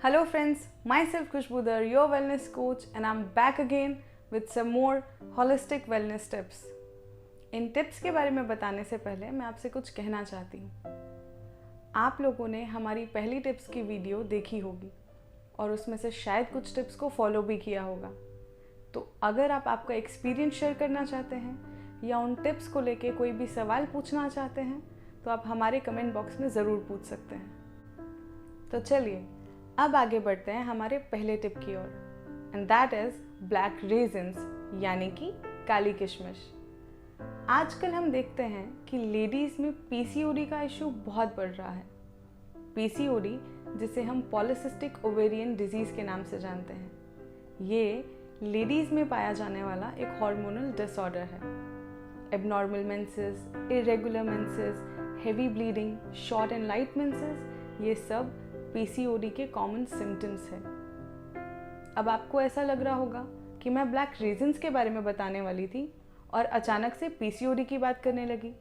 Hello friends, myself Khushbudar, your wellness coach, and I'm back again with some more holistic wellness tips. In tips के बारे में बताने से पहले मैं आपसे कुछ कहना चाहती हूँ। आप लोगों ने हमारी पहली टिप्स की वीडियो देखी होगी और उसमें से शायद कुछ टिप्स को फॉलो भी किया होगा। तो अगर आप आपका एक्सपीरियंस शेयर करना चाहते हैं या उन टिप्स को लेके कोई भी सवाल पूछना चाहते हैं तो आप हमारे कमेंट बॉक्स में ज़रूर पूछ सकते हैं। तो चलिए अब आगे बढ़ते हैं हमारे पहले टिप की ओर, and that is black raisins यानी कि काली किशमिश। आजकल हम देखते हैं कि लेडीज़ में पीसीओडी का इशू बहुत बढ़ रहा है। पीसीओडी, जिसे हम पॉलिसिस्टिक ओवेरियन डिजीज़ के नाम से जानते हैं, ये लेडीज़ में पाया जाने वाला एक हार्मोनल डिसऑर्डर है। Abnormal menses, irregular menses, heavy bleeding, short and light menses, ये सब पीसीओडी के कॉमन सिम्टम्स हैं। अब आपको ऐसा लग रहा होगा कि मैं ब्लैक रेजिन्स के बारे में बताने वाली थी और अचानक से पीसीओडी की बात करने लगी।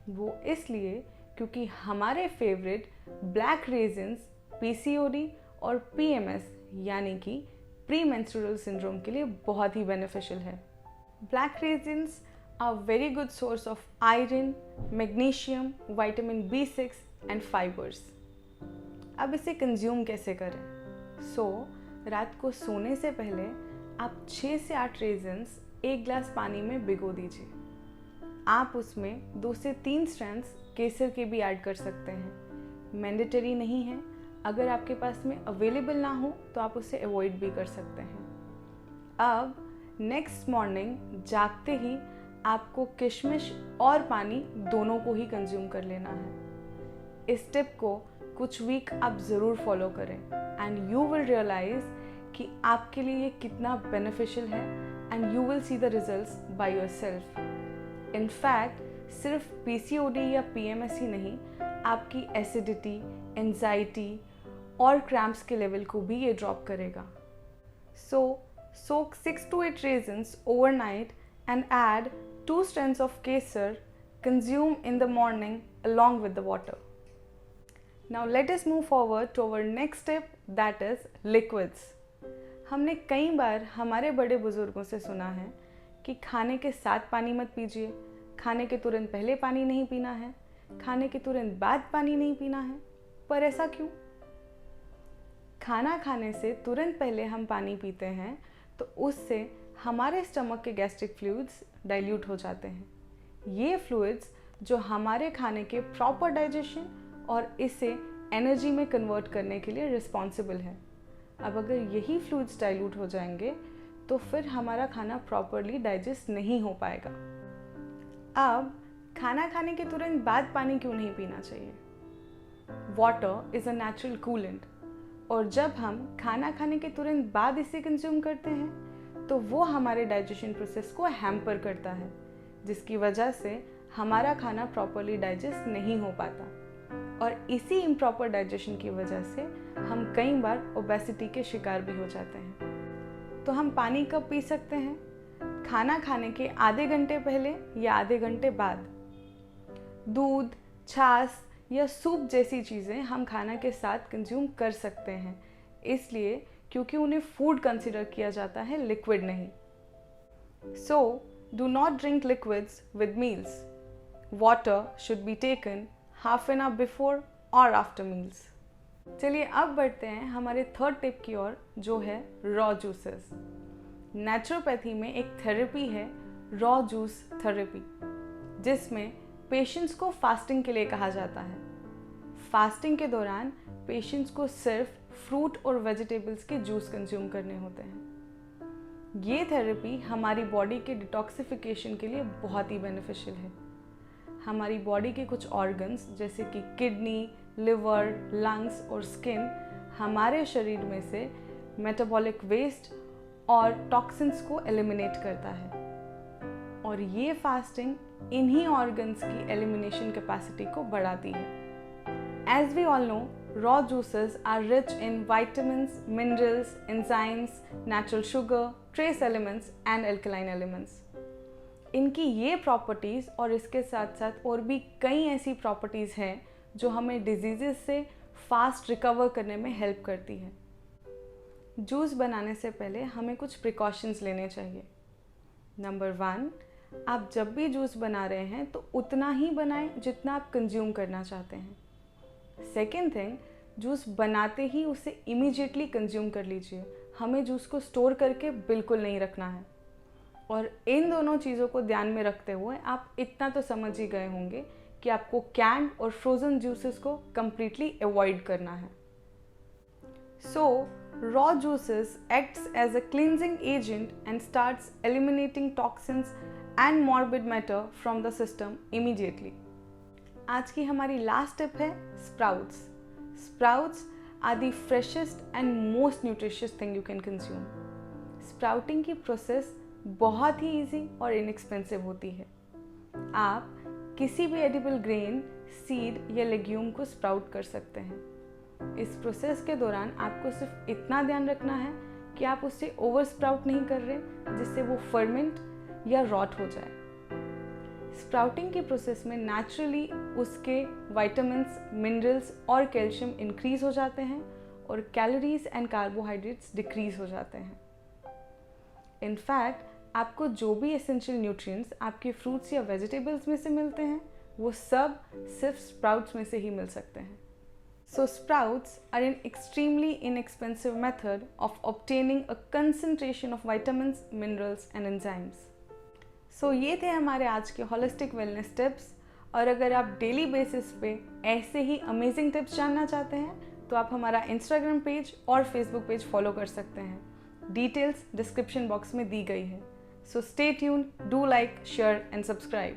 वो इसलिए क्योंकि हमारे फेवरेट ब्लैक रेजिन्स पीसीओडी और पीएमएस यानी कि प्री मेंस्ट्रुअल सिंड्रोम के लिए बहुत ही बेनिफिशियल है। Black raisins are very good source of iron, magnesium, vitamin B6 and fibres. अब इसे कंज्यूम कैसे करें? रात को सोने से पहले आप 6 से 8 रेजिन्स 1 ग्लास पानी में भिगो दीजिए। आप उसमें 2 से 3 स्ट्रैंड्स केसर के भी ऐड कर सकते हैं। मैंडेटरी नहीं है, अगर आपके पास में अवेलेबल ना हो तो आप उसे अवॉइड भी कर सकते हैं। अब नेक्स्ट मॉर्निंग जागते ही आपको किशमिश और पानी दोनों को ही कंज्यूम कर लेना है। इस टिप को कुछ वीक आप ज़रूर फॉलो करें एंड यू विल रियलाइज कि आपके लिए ये कितना बेनिफिशियल है and you will see the results by yourself. In fact सिर्फ पीसीओडी या पीएमएस ही नहीं, आपकी एसिडिटी, एंजाइटी और क्रैम्प्स के लेवल को भी ये ड्रॉप करेगा। soak 6 to 8 raisins overnight and add 2 strands of kesar. Consume in the morning along with the water. Now let us move forward to our next tip, that is liquids. हमने कई बार हमारे बड़े बुजुर्गों से सुना है कि खाने के साथ पानी मत पीजिए, खाने के तुरंत पहले पानी नहीं पीना है, खाने के तुरंत बाद पानी नहीं पीना है। पर ऐसा क्यों? खाना खाने से तुरंत पहले हम पानी पीते हैं तो उससे हमारे स्टमक के गैस्ट्रिक फ्लूइड्स डाइल्यूट हो जाते हैं। ये फ्लूइड्स जो हमारे खाने के प्रॉपर डाइजेशन और इसे एनर्जी में कन्वर्ट करने के लिए रिस्पॉन्सिबल है। अब अगर यही फ्लूइड्स डाइल्यूट हो जाएंगे तो फिर हमारा खाना प्रॉपरली डाइजेस्ट नहीं हो पाएगा। अब खाना खाने के तुरंत बाद पानी क्यों नहीं पीना चाहिए? Water is a natural coolant, और जब हम खाना खाने के तुरंत बाद इसे कंज्यूम करते हैं तो वो हमारे डाइजेशन प्रोसेस को हैम्पर करता है, जिसकी वजह से हमारा खाना प्रॉपरली डाइजेस्ट नहीं हो पाता। और इसी इम्प्रॉपर डाइजेशन की वजह से हम कई बार ओबेसिटी के शिकार भी हो जाते हैं। तो हम पानी कब पी सकते हैं? खाना खाने के आधे घंटे पहले या आधे घंटे बाद। दूध, छाछ या सूप जैसी चीज़ें हम खाना के साथ कंज्यूम कर सकते हैं, इसलिए क्योंकि उन्हें फूड कंसिडर किया जाता है, लिक्विड नहीं। Do not drink liquids with meals. Water should be taken half an hour before और आफ्टर मील्स। चलिए अब बढ़ते हैं हमारे थर्ड टिप की ओर, जो है रॉ जूसेस। नेचुरोपैथी में एक थेरेपी है रॉ जूस थेरेपी, जिसमें पेशेंट्स को फास्टिंग के लिए कहा जाता है। फास्टिंग के दौरान पेशेंट्स को सिर्फ फ्रूट और वेजिटेबल्स के जूस कंज्यूम करने होते हैं। ये थेरेपी हमारी बॉडी के डिटॉक्सिफिकेशन के लिए बहुत ही बेनिफिशियल है। हमारी बॉडी के कुछ ऑर्गन्स जैसे कि किडनी, लिवर, लंग्स और स्किन हमारे शरीर में से मेटाबॉलिक वेस्ट और टॉक्सिन्स को एलिमिनेट करता है, और ये फास्टिंग इन्हीं ऑर्गन्स की एलिमिनेशन कैपेसिटी को बढ़ाती है। As we all know, raw juices are rich in vitamins, minerals, enzymes, natural sugar, trace elements and alkaline elements. इनकी ये प्रॉपर्टीज़ और इसके साथ साथ और भी कई ऐसी प्रॉपर्टीज़ हैं जो हमें डिजीज़ से फास्ट रिकवर करने में हेल्प करती है। जूस बनाने से पहले हमें कुछ प्रिकॉशंस लेने चाहिए। नंबर 1, आप जब भी जूस बना रहे हैं तो उतना ही बनाएं जितना आप कंज्यूम करना चाहते हैं। सेकेंड थिंग, जूस बनाते ही उसे इमीडिएटली कंज्यूम कर लीजिए। हमें जूस को स्टोर करके बिल्कुल नहीं रखना है। और इन दोनों चीज़ों को ध्यान में रखते हुए आप इतना तो समझ ही गए होंगे कि आपको कैंड और फ्रोज़न जूसेस को कम्प्लीटली अवॉइड करना है। सो raw juices acts as a cleansing agent and starts eliminating toxins and morbid matter from the system immediately. आज की हमारी लास्ट टिप है sprouts. Sprouts are the freshest and most nutritious thing you can consume. Sprouting की process बहुत ही easy और inexpensive होती है। आप किसी भी एडिबल ग्रेन, सीड या लेग्यूम को स्प्राउट कर सकते हैं। इस प्रोसेस के दौरान आपको सिर्फ इतना ध्यान रखना है कि आप उससे ओवर स्प्राउट नहीं कर रहे जिससे वो फर्मेंट या रॉट हो जाए। स्प्राउटिंग की प्रोसेस में नेचुरली उसके विटामिन्स, मिनरल्स और कैल्शियम इंक्रीज हो जाते हैं और कैलोरीज एंड कार्बोहाइड्रेट्स डिक्रीज हो जाते हैं। इनफैक्ट आपको जो भी एसेंशियल न्यूट्रिएंट्स आपके फ्रूट्स या वेजिटेबल्स में से मिलते हैं वो सब सिर्फ स्प्राउट्स में से ही मिल सकते हैं। So sprouts are an extremely inexpensive method of obtaining a concentration of vitamins, minerals and enzymes. So ये थे हमारे आज के होलिस्टिक वेलनेस टिप्स। और अगर आप डेली बेसिस पे ऐसे ही अमेजिंग टिप्स जानना चाहते हैं तो आप हमारा इंस्टाग्राम पेज और फेसबुक पेज फॉलो कर सकते हैं। डिटेल्स डिस्क्रिप्शन बॉक्स में दी गई है। So stay tuned, do like, share and subscribe.